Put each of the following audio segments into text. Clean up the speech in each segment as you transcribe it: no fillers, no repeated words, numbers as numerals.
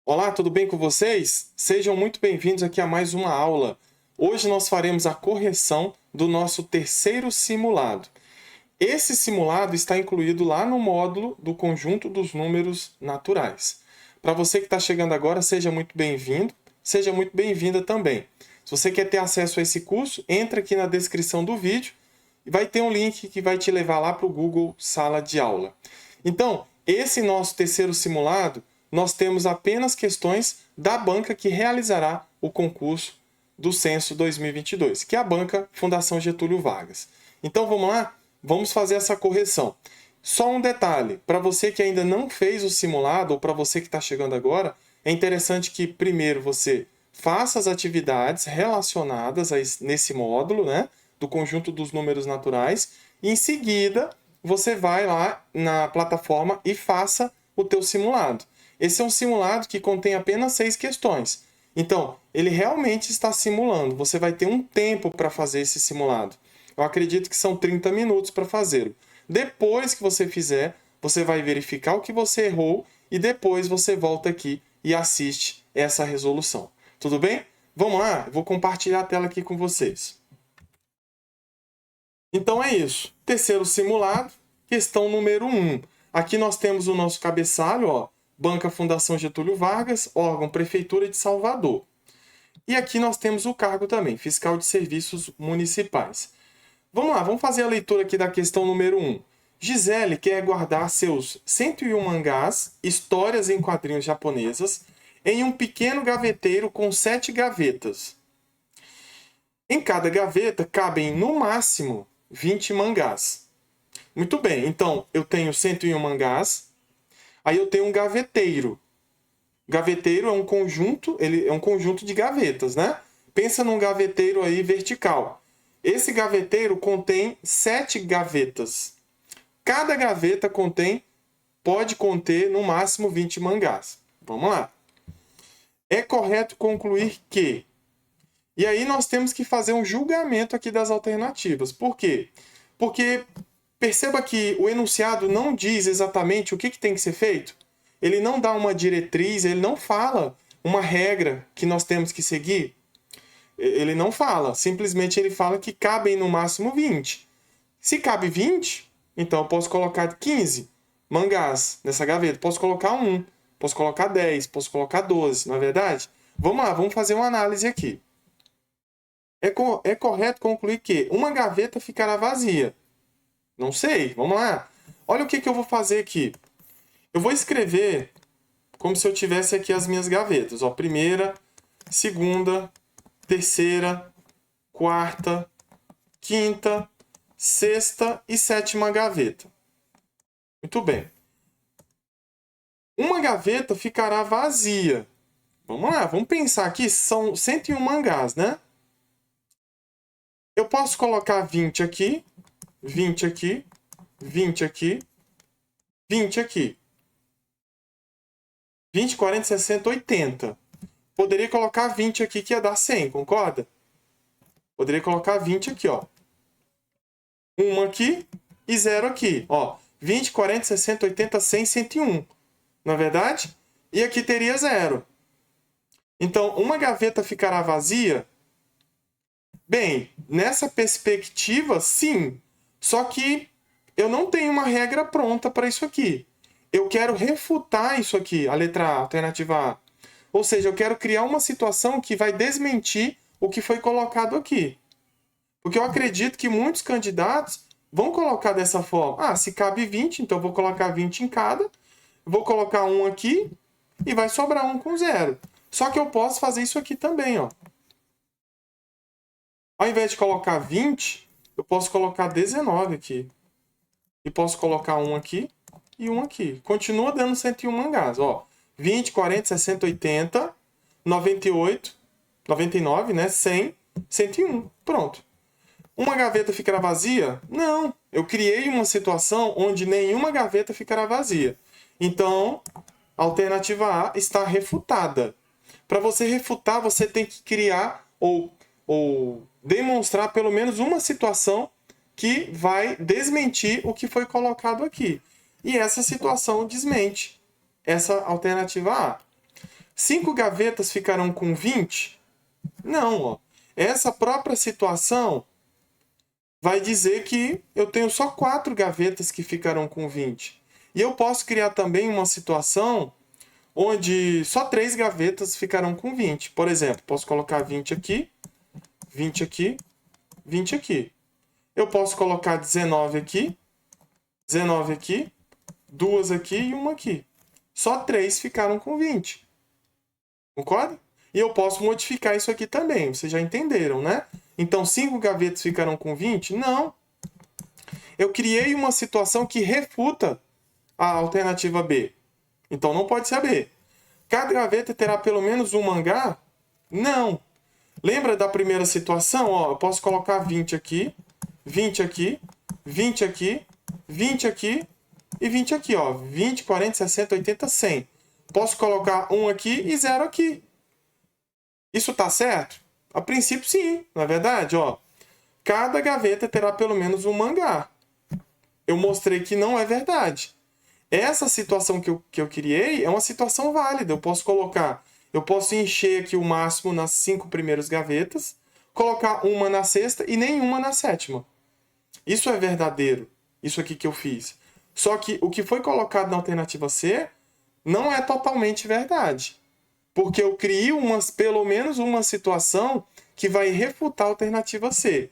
Olá, tudo bem com vocês? Sejam muito bem-vindos aqui a mais uma aula. Hoje nós faremos a correção do nosso terceiro simulado. Esse simulado está incluído lá no módulo do conjunto dos números naturais. Para você que está chegando agora, seja muito bem-vindo, seja muito bem-vinda também. Se você quer ter acesso a esse curso, entra aqui na descrição do vídeo e vai ter um link que vai te levar lá para o Google Sala de Aula. Então, esse nosso terceiro simulado, nós temos apenas questões da banca que realizará o concurso do Censo 2022, que é a banca Fundação Getúlio Vargas. Então vamos lá? Vamos fazer essa correção. Só um detalhe, para você que ainda não fez o simulado, ou para você que está chegando agora, é interessante que primeiro você faça as atividades relacionadas nesse módulo, né, do conjunto dos números naturais, e em seguida você vai lá na plataforma e faça o teu simulado. Esse é um simulado que contém apenas 6 questões. Então, ele realmente está simulando. Você vai ter um tempo para fazer esse simulado. Eu acredito que são 30 minutos para fazê-lo. Depois que você fizer, você vai verificar o que você errou e depois você volta aqui e assiste essa resolução. Tudo bem? Vamos lá? Eu vou compartilhar a tela aqui com vocês. Então é isso. Terceiro simulado, questão número 1. Aqui nós temos o nosso cabeçalho, ó. Banca Fundação Getúlio Vargas, órgão Prefeitura de Salvador. E aqui nós temos o cargo também, Fiscal de Serviços Municipais. Vamos lá, vamos fazer a leitura aqui da questão número 1. Gisele quer guardar seus 101 mangás, histórias em quadrinhos japonesas, em um pequeno gaveteiro com 7 gavetas. Em cada gaveta cabem, no máximo, 20 mangás. Muito bem, então eu tenho 101 mangás. Aí eu tenho um gaveteiro. Gaveteiro é um conjunto, ele é um conjunto de gavetas, né? Pensa num gaveteiro aí vertical. Esse gaveteiro contém 7 gavetas. Cada gaveta pode conter no máximo 20 mangás. Vamos lá. É correto concluir que... E aí nós temos que fazer um julgamento aqui das alternativas. Por quê? Porque perceba que o enunciado não diz exatamente o que tem que ser feito. Ele não dá uma diretriz, ele não fala uma regra que nós temos que seguir. Ele não fala, simplesmente ele fala que cabem no máximo 20. Se cabe 20, então eu posso colocar 15 mangás nessa gaveta. Posso colocar 1, posso colocar 10, posso colocar 12, não é verdade? Vamos lá, vamos fazer uma análise aqui. É correto concluir que uma gaveta ficará vazia. Não sei, vamos lá. Olha o que eu vou fazer aqui. Eu vou escrever como se eu tivesse aqui as minhas gavetas. Ó, primeira, segunda, terceira, quarta, quinta, sexta e sétima gaveta. Muito bem. Uma gaveta ficará vazia. Vamos lá, vamos pensar aqui. São 101 mangás, né? Eu posso colocar 20 aqui, 20 aqui, 20 aqui, 20 aqui. 20, 40, 60, 80. Poderia colocar 20 aqui que ia dar 100, concorda? Poderia colocar 20 aqui, ó. 1 aqui e 0 aqui, ó. 20, 40, 60, 80, 100, 101. Não é verdade? E aqui teria 0. Então, uma gaveta ficará vazia? Bem, nessa perspectiva, sim. Só que eu não tenho uma regra pronta para isso aqui. Eu quero refutar isso aqui, a letra A, alternativa A. Ou seja, eu quero criar uma situação que vai desmentir o que foi colocado aqui. Porque eu acredito que muitos candidatos vão colocar dessa forma. Ah, se cabe 20, então eu vou colocar 20 em cada. Vou colocar 1 aqui e vai sobrar 1 com 0. Só que eu posso fazer isso aqui também, ó. Ao invés de colocar 20, eu posso colocar 19 aqui. E posso colocar 1 aqui e 1 aqui. Continua dando 101 mangás, ó. 20, 40, 60, 80, 98, 99, né? 100, 101. Pronto. Uma gaveta ficará vazia? Não. Eu criei uma situação onde nenhuma gaveta ficará vazia. Então, a alternativa A está refutada. Para você refutar, você tem que criar ou demonstrar pelo menos uma situação que vai desmentir o que foi colocado aqui. E essa situação desmente essa alternativa A. 5 gavetas ficarão com 20? Não, ó. Essa própria situação vai dizer que eu tenho só 4 gavetas que ficarão com 20. E eu posso criar também uma situação onde só 3 gavetas ficarão com 20. Por exemplo, posso colocar 20 aqui, 20 aqui, 20 aqui. Eu posso colocar 19 aqui, 19 aqui, 2 aqui e 1 aqui. Só 3 ficaram com 20. Concorda? E eu posso modificar isso aqui também. Vocês já entenderam, né? Então, 5 gavetas ficarão com 20? Não. Eu criei uma situação que refuta a alternativa B. Então, não pode ser a B. Cada gaveta terá pelo menos um mangá? Não. Lembra da primeira situação? Ó, eu posso colocar 20 aqui, 20 aqui, 20 aqui, 20 aqui e 20 aqui. Ó. 20, 40, 60, 80, 100. Posso colocar 1 aqui e 0 aqui. Isso está certo? A princípio, sim. Na verdade, ó, cada gaveta terá pelo menos um mangá. Eu mostrei que não é verdade. Essa situação que eu criei é uma situação válida. Eu posso encher aqui o máximo nas 5 primeiras gavetas, colocar uma na sexta e nenhuma na sétima. Isso é verdadeiro. Isso aqui que eu fiz. Só que o que foi colocado na alternativa C não é totalmente verdade. Porque eu crio pelo menos uma situação que vai refutar a alternativa C.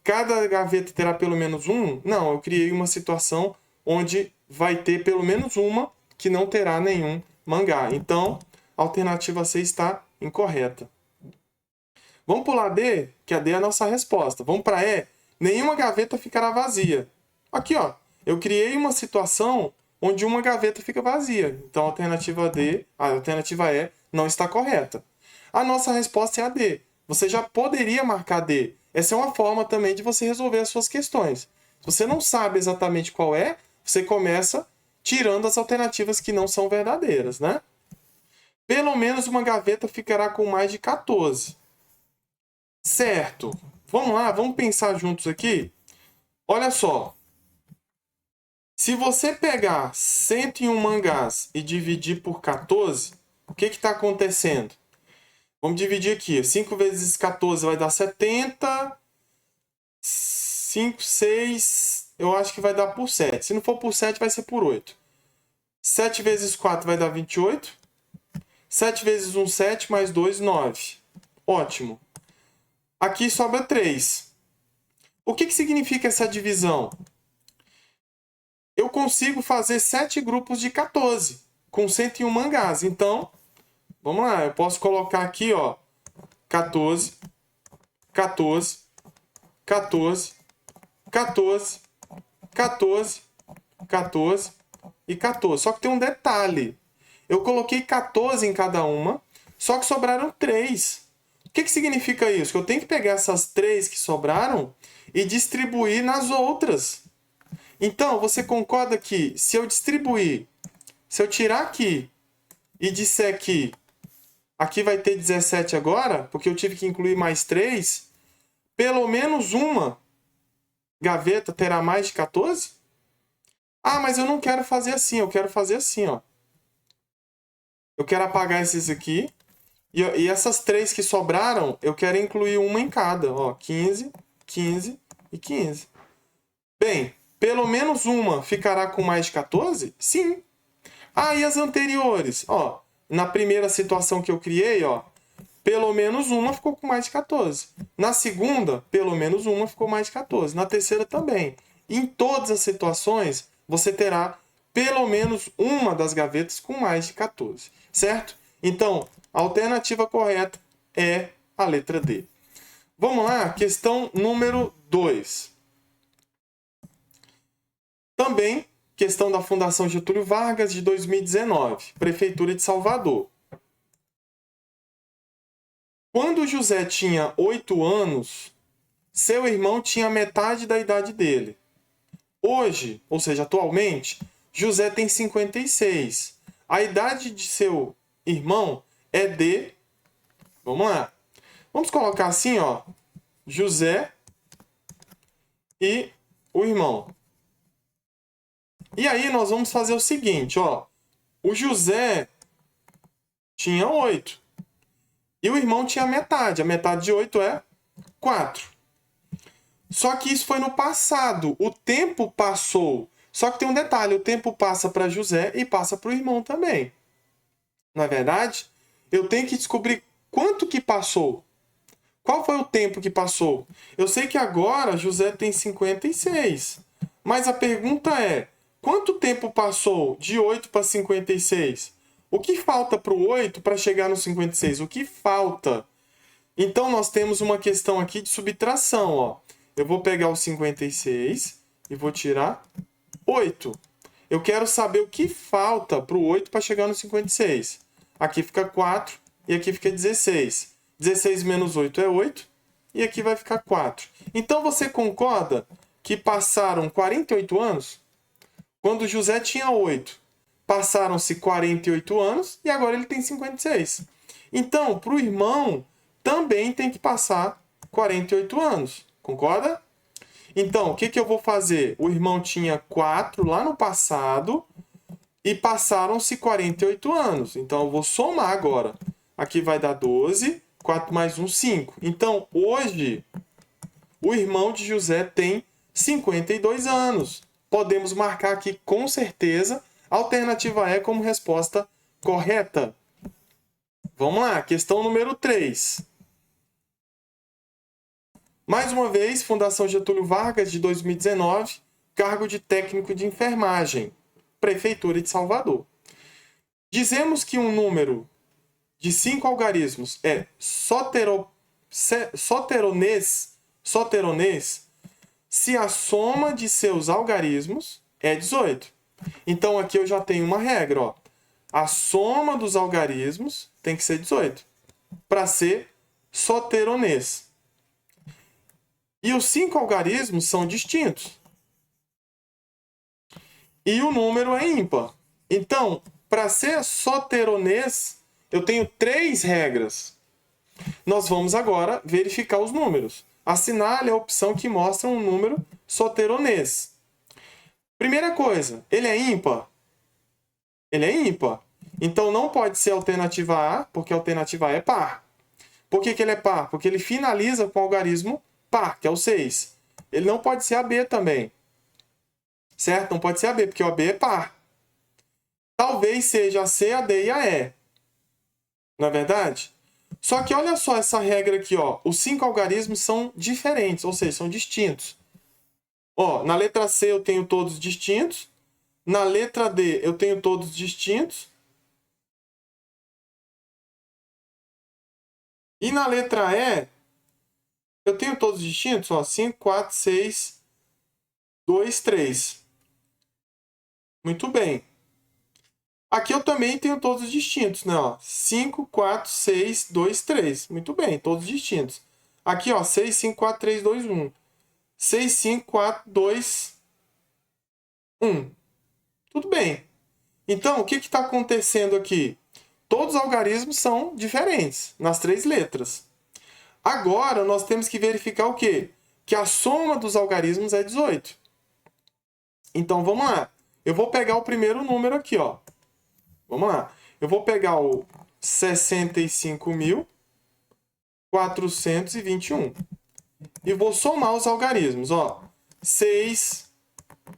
Cada gaveta terá pelo menos um? Não, eu criei uma situação onde vai ter pelo menos uma que não terá nenhum mangá. Então, a alternativa C está incorreta. Vamos pular D, que a D é a nossa resposta. Vamos para E. Nenhuma gaveta ficará vazia. Aqui, ó. Eu criei uma situação onde uma gaveta fica vazia. Então, a alternativa E não está correta. A nossa resposta é a D. Você já poderia marcar D. Essa é uma forma também de você resolver as suas questões. Se você não sabe exatamente qual é, você começa tirando as alternativas que não são verdadeiras, né? Pelo menos uma gaveta ficará com mais de 14. Certo. Vamos lá, vamos pensar juntos aqui. Olha só. Se você pegar 101 mangás e dividir por 14, o que está acontecendo? Vamos dividir aqui. 5 vezes 14 vai dar 70. 5, 6... Eu acho que vai dar por 7. Se não for por 7, vai ser por 8. 7 vezes 4 vai dar 28. 7 vezes 1, 7. Mais 2, 9. Ótimo. Aqui sobra 3. O que significa essa divisão? Eu consigo fazer 7 grupos de 14 com 101 mangás. Então, vamos lá. Eu posso colocar aqui, ó, 14, 14, 14, 14, 14, 14 e 14. Só que tem um detalhe. Eu coloquei 14 em cada uma, só que sobraram 3. O que significa isso? Que eu tenho que pegar essas 3 que sobraram e distribuir nas outras. Então, você concorda que se eu distribuir, se eu tirar aqui e disser que aqui vai ter 17 agora, porque eu tive que incluir mais 3, pelo menos uma gaveta terá mais de 14? Ah, mas eu não quero fazer assim, eu quero fazer assim, ó. Eu quero apagar esses aqui. E essas 3 que sobraram, eu quero incluir uma em cada, ó. 15, 15 e 15. Bem, pelo menos uma ficará com mais de 14? Sim. Ah, e as anteriores? Ó, na primeira situação que eu criei, ó, pelo menos uma ficou com mais de 14. Na segunda, pelo menos uma ficou mais de 14. Na terceira também. E em todas as situações, você terá pelo menos uma das gavetas com mais de 14. Certo? Então, a alternativa correta é a letra D. Vamos lá, questão número 2. Também, questão da Fundação Getúlio Vargas, de 2019, Prefeitura de Salvador. Quando José tinha 8 anos, seu irmão tinha metade da idade dele. Hoje, ou seja, atualmente, José tem 56. A idade de seu irmão é de... Vamos lá. Vamos colocar assim, ó. José e o irmão. E aí nós vamos fazer o seguinte, ó. O José tinha 8. E o irmão tinha metade. A metade de 8 é 4. Só que isso foi no passado. O tempo passou. Só que tem um detalhe. O tempo passa para José e passa para o irmão também. Não é verdade? Eu tenho que descobrir quanto que passou. Qual foi o tempo que passou? Eu sei que agora José tem 56. Mas a pergunta é, quanto tempo passou de 8 para 56? O que falta para o 8 para chegar no 56? O que falta? Então, nós temos uma questão aqui de subtração. Ó. Eu vou pegar o 56 e vou tirar 8. Eu quero saber o que falta para o 8 para chegar no 56. Aqui fica 4 e aqui fica 16. 16 menos 8 é 8 e aqui vai ficar 4. Então, você concorda que passaram 48 anos? Quando José tinha 8, passaram-se 48 anos e agora ele tem 56. Então, para o irmão, também tem que passar 48 anos. Concorda? Então, o que eu vou fazer? O irmão tinha 4 lá no passado e passaram-se 48 anos. Então, eu vou somar agora. Aqui vai dar 12, 4 mais 1, 5. Então, hoje, o irmão de José tem 52 anos. Podemos marcar aqui com certeza a alternativa E como resposta correta. Vamos lá, questão número 3. Mais uma vez, Fundação Getúlio Vargas, de 2019, cargo de técnico de enfermagem, Prefeitura de Salvador. Dizemos que um número de 5 algarismos é soteronês se a soma de seus algarismos é 18. Então, aqui eu já tenho uma regra. Ó. A soma dos algarismos tem que ser 18 para ser soteronês. E os 5 algarismos são distintos. E o número é ímpar. Então, para ser soteronês, eu tenho 3 regras. Nós vamos agora verificar os números. Assinale a opção que mostra um número soteronês. Primeira coisa, ele é ímpar? Ele é ímpar. Então, não pode ser a alternativa A, porque a alternativa A é par. Por que ele é par? Porque ele finaliza com o algarismo par, que é o 6. Ele não pode ser AB também. Certo? Não pode ser AB, porque o AB é par. Talvez seja a C, a D e a E. Não é verdade? Só que olha só essa regra aqui, ó. Os 5 algarismos são diferentes, ou seja, são distintos. Ó, na letra C eu tenho todos distintos. Na letra D eu tenho todos distintos. E na letra E eu tenho todos distintos, ó. 5, 4, 6, 2, 3. Muito bem. Aqui eu também tenho todos distintos, né? Ó, 5, 4, 6, 2, 3. Muito bem, todos distintos. Aqui, ó, 6, 5, 4, 3, 2, 1. 6, 5, 4, 2, 1. Tudo bem. Então, o que está acontecendo aqui? Todos os algarismos são diferentes nas 3 letras. Agora, nós temos que verificar o quê? Que a soma dos algarismos é 18. Então, vamos lá. Eu vou pegar o primeiro número aqui, ó. Vamos lá. Eu vou pegar o 65.421 e vou somar os algarismos. Ó. 6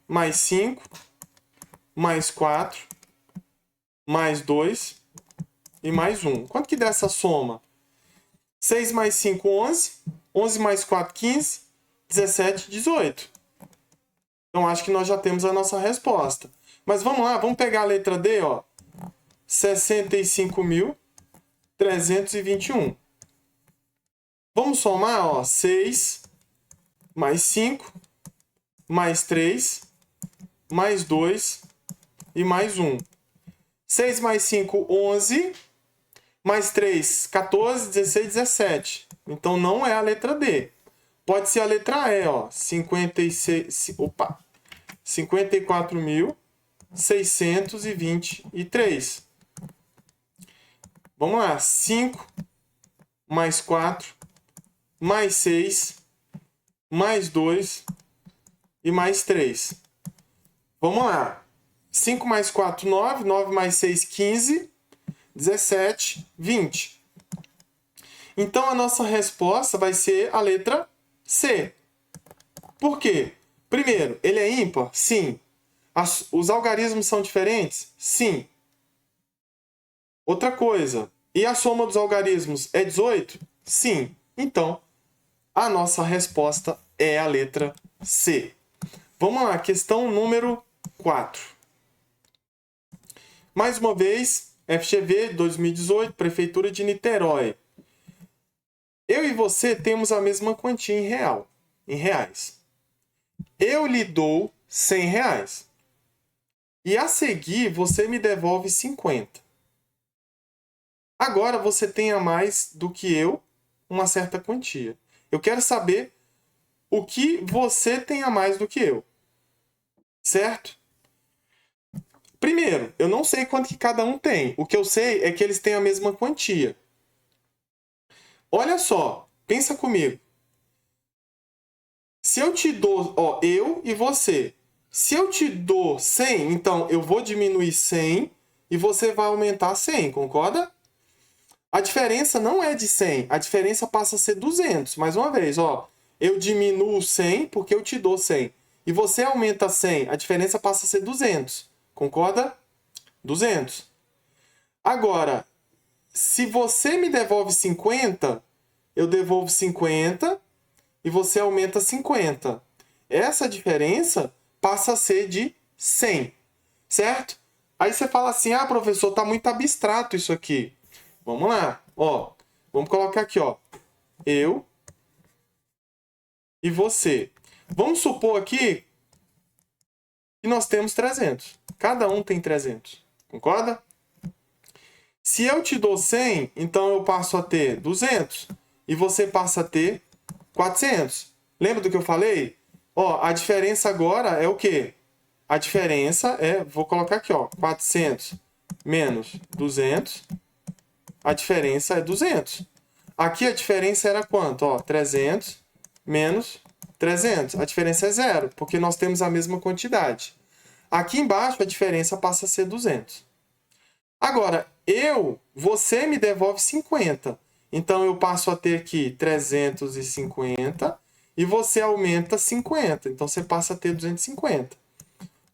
mais 5 mais 4 mais 2 e mais 1. Quanto que dá essa soma? 6 mais 5, 11. 11 mais 4, 15. 17, 18. Então, acho que nós já temos a nossa resposta. Mas vamos lá, vamos pegar a letra D, ó. 65.321. Vamos somar, ó, 6 mais 5 mais 3 mais 2 e mais 1. 6 mais 5, 11. Mais 3, 14, 16, 17. Então, não é a letra D. Pode ser a letra E, ó. 54.623. Vamos lá. 5 mais 4 mais 6 mais 2 e mais 3. Vamos lá. 5 mais 4, 9. 9 mais 6, 15. 17, 20. Então, a nossa resposta vai ser a letra C. Por quê? Primeiro, ele é ímpar? Sim. Os algarismos são diferentes? Sim. Outra coisa, e a soma dos algarismos é 18? Sim. Então, a nossa resposta é a letra C. Vamos lá, questão número 4. Mais uma vez, FGV 2018, Prefeitura de Niterói. Eu e você temos a mesma quantia em reais. Eu lhe dou 100 reais. E a seguir, você me devolve 50. Agora você tem a mais do que eu, uma certa quantia. Eu quero saber o que você tem a mais do que eu. Certo? Primeiro, eu não sei quanto que cada um tem. O que eu sei é que eles têm a mesma quantia. Olha só, pensa comigo. Se eu te dou, eu e você. Se eu te dou 100, então eu vou diminuir 100 e você vai aumentar 100, concorda? A diferença não é de 100, a diferença passa a ser 200. Mais uma vez, eu diminuo 100 porque eu te dou 100. E você aumenta 100, a diferença passa a ser 200. Concorda? 200. Agora, se você me devolve 50, eu devolvo 50 e você aumenta 50. Essa diferença passa a ser de 100, certo? Aí você fala assim, professor, tá muito abstrato isso aqui. Vamos lá, vamos colocar aqui, eu e você. Vamos supor aqui que nós temos 300. Cada um tem 300, concorda? Se eu te dou 100, então eu passo a ter 200 e você passa a ter 400. Lembra do que eu falei? A diferença agora é o quê? A diferença é, vou colocar aqui, 400 menos 200. A diferença é 200. Aqui a diferença era quanto? 300 menos 300. A diferença é zero, porque nós temos a mesma quantidade. Aqui embaixo a diferença passa a ser 200. Agora, você me devolve 50. Então eu passo a ter aqui 350 e você aumenta 50. Então você passa a ter 250.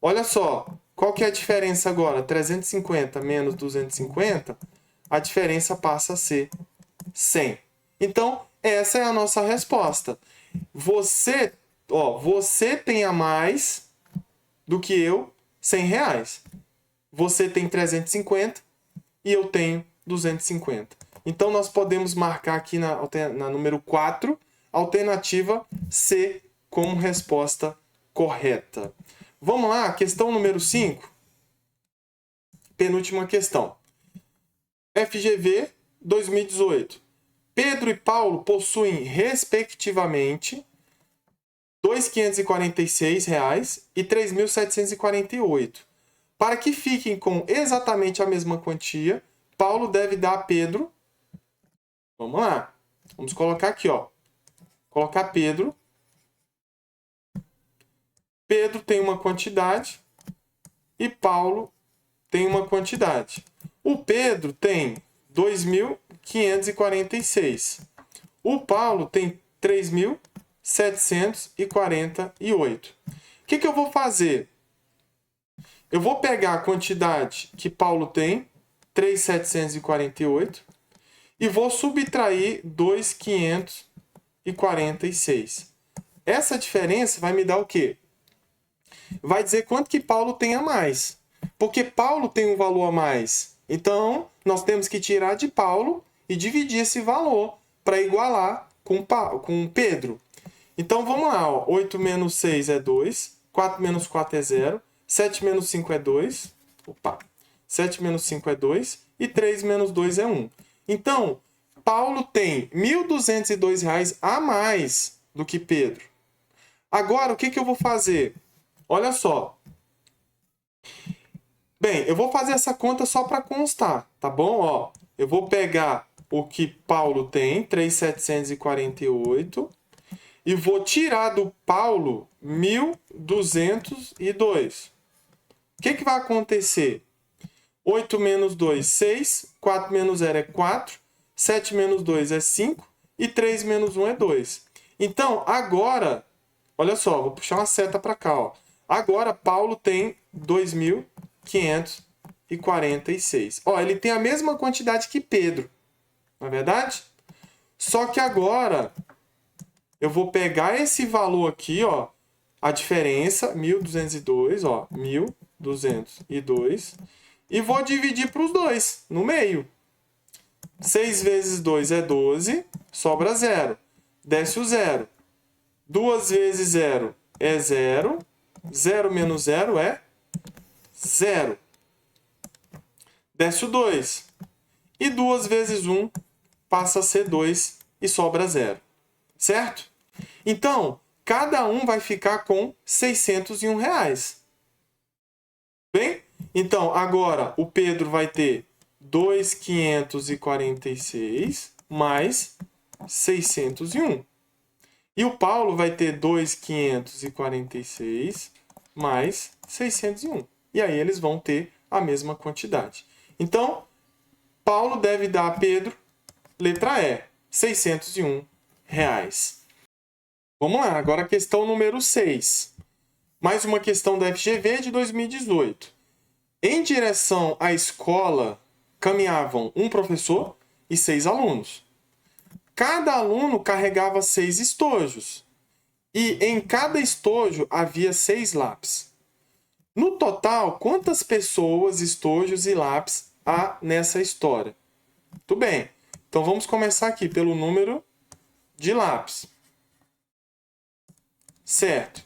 Olha só, qual que é a diferença agora? 350 menos 250, a diferença passa a ser 100. Então, essa é a nossa resposta. Você tem a mais do que eu, 100 reais. Você tem 350 e eu tenho 250. Então, nós podemos marcar aqui na número 4, alternativa C como resposta correta. Vamos lá, questão número 5. Penúltima questão. FGV 2018. Pedro e Paulo possuem, respectivamente, R$ 2.546 e R$ 3.748. Para que fiquem com exatamente a mesma quantia, Paulo deve dar a Pedro... Vamos lá. Vamos colocar aqui, Colocar Pedro. Pedro tem uma quantidade e Paulo tem uma quantidade. O Pedro tem 2.546. O Paulo tem 3.748. O que eu vou fazer? Eu vou pegar a quantidade que Paulo tem, 3.748, e vou subtrair 2.546. Essa diferença vai me dar o quê? Vai dizer quanto que Paulo tem a mais. Porque Paulo tem um valor a mais. Então, nós temos que tirar de Paulo e dividir esse valor para igualar com Pedro. Então, vamos lá. 8 menos 6 é 2. 4 menos 4 é 0. 7 menos 5 é 2. 7 menos 5 é 2. E 3 menos 2 é 1. Então, Paulo tem R$ 1.202 a mais do que Pedro. Agora, o que eu vou fazer? Olha só. Bem, eu vou fazer essa conta só para constar, tá bom? Eu vou pegar o que Paulo tem, 3.748, e vou tirar do Paulo 1.202. O que vai acontecer? 8 menos 2, 6. 4 menos 0 é 4, 7 menos 2 é 5 e 3 menos 1 é 2. Então, agora, olha só, vou puxar uma seta para cá. Ó. Agora, Paulo tem 2.546. Ó, ele tem a mesma quantidade que Pedro, não é verdade? Só que agora, eu vou pegar esse valor aqui, ó, a diferença, 1.202, ó, 1.202, e vou dividir para os dois, no meio. 6 vezes 2 é 12, sobra 0. Desce o 0. 2 vezes 0 é 0. 0 menos 0 é 0. Desce o 2. E 2 vezes 1 passa a ser 2 e sobra 0. Certo? Então, cada um vai ficar com R$601. Bem? Então, agora o Pedro vai ter 2.546 mais 601. E o Paulo vai ter 2.546 mais 601. E aí eles vão ter a mesma quantidade. Então, Paulo deve dar a Pedro, letra E, R$601. Vamos lá, agora a questão número 6. Mais uma questão da FGV de 2018. Em direção à escola, caminhavam um professor e 6 alunos. Cada aluno carregava 6 estojos. E em cada estojo havia 6 lápis. No total, quantas pessoas, estojos e lápis há nessa história? Tudo bem. Então vamos começar aqui pelo número de lápis. Certo.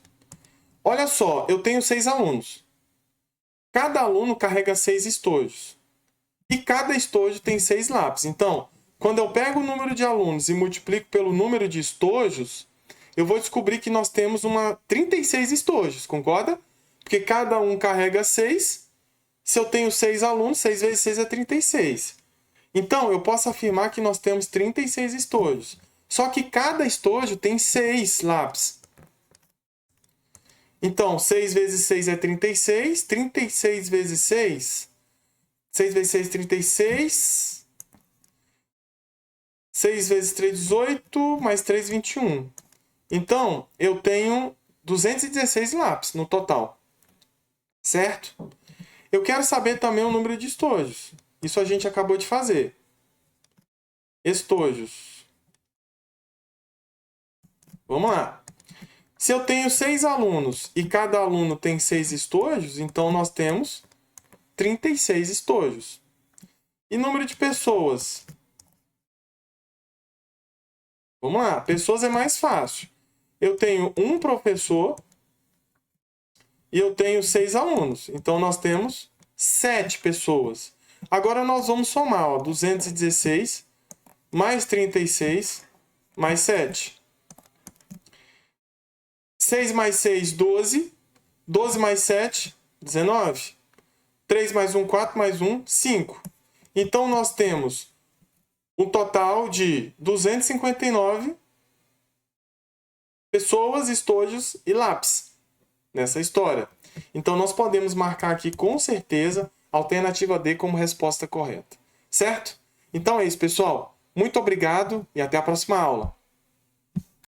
Olha só, eu tenho 6 alunos. Cada aluno carrega 6 estojos. E cada estojo tem 6 lápis. Então, quando eu pego o número de alunos e multiplico pelo número de estojos, eu vou descobrir que nós temos 36 estojos, concorda? Porque cada um carrega 6. Se eu tenho 6 alunos, 6 vezes 6 é 36. Então, eu posso afirmar que nós temos 36 estojos. Só que cada estojo tem 6 lápis. Então, 6 vezes 6 é 36. 36 vezes 6... 6 vezes 6, 36. 6 vezes 3, 18. Mais 3, 21. Então, eu tenho 216 lápis no total. Certo? Eu quero saber também o número de estojos. Isso a gente acabou de fazer. Estojos. Vamos lá. Se eu tenho 6 alunos e cada aluno tem 6 estojos, então nós temos 36 estojos. E número de pessoas? Vamos lá. Pessoas é mais fácil. Eu tenho um professor e eu tenho 6 alunos. Então nós temos 7 pessoas. Agora nós vamos somar, ó, 216 mais 36 mais 7. 6 mais 6, 12. 12 mais 7, 19. 3 mais 1, 4 mais 1, 5. Então, nós temos um total de 259 pessoas, estojos e lápis nessa história. Então, nós podemos marcar aqui com certeza a alternativa D como resposta correta. Certo? Então é isso, pessoal. Muito obrigado e até a próxima aula.